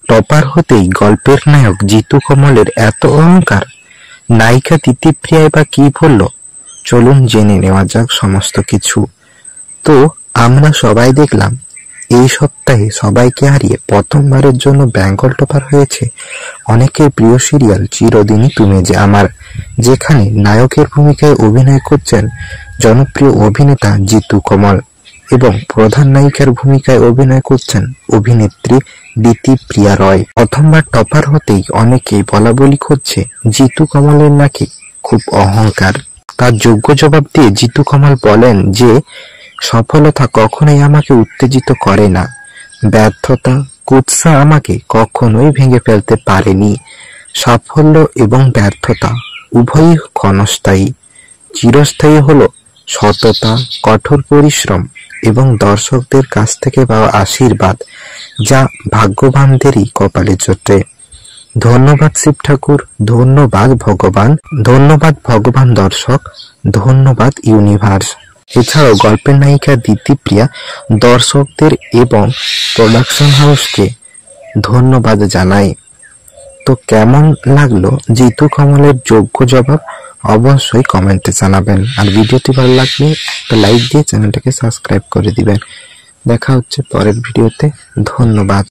Topper হতেই গল্পের নায়ক জিতু কমলের এত অহংকার, নায়িকা তিতিপ্রিয়াই বা কি বলল, চলুন জেনে নেওয়া যাক সমস্ত কিছু। তো আমরা সবাই দেখলাম এই সপ্তাহে সবাইকে হারিয়ে প্রথমবারের জন্য বেঙ্গল টপার হয়েছে অনেকের প্রিয় সিরিয়াল চিরদিনই তুমি যে আমার, যেখানে নায়কের ভূমিকায় অভিনয় করছেন জনপ্রিয় অভিনেতা জিতু কমল এবং প্রধান নায়িকার ভূমিকায় অভিনয় করছেন অভিনেত্রী দিতিপ্রিয়া রয়। প্রথমবার টপার হতেই অনেকেই বলাবলি করছে জিতু কমলের নাকি খুব অহংকার। তার যোগ্য জবাব দিয়ে জিতু কমল বলেন যে সফলতা কখনোই আমাকে উত্তেজিত করে না, ব্যর্থতা কুৎসা আমাকে কখনোই ভেঙে ফেলতে পারেনি। সাফল্য এবং ব্যর্থতা উভয়ই ক্ষণস্থায়ী, চিরস্থায়ী হলো সততা, কঠোর পরিশ্রম এবং দর্শকদের কাছ থেকে পাওয়া আশীর্বাদ, যা ভাগ্যবানদেরই কপালে জোটে। ধন্যবাদ শিব ঠাকুর, ধন্যবাদ ভগবান, ধন্যবাদ ভগবান, দর্শক ধন্যবাদ ইউনিভার্স। এছাড়াও গল্পের নায়িকা দিতিপ্রিয়া দর্শকদের এবং প্রোডাকশন হাউসকে ধন্যবাদ জানায়। তো কেমন লাগলো জিতু কমলের যোগ্য জবাব অবশ্যই কমেন্টে জানাবেন। আর ভিডিওটি ভালো লাগলে একটা লাইক দিয়ে চ্যানেলটাকে সাবস্ক্রাইব করে দিবেন। দেখা হচ্ছে পরের ভিডিওতে। ধন্যবাদ।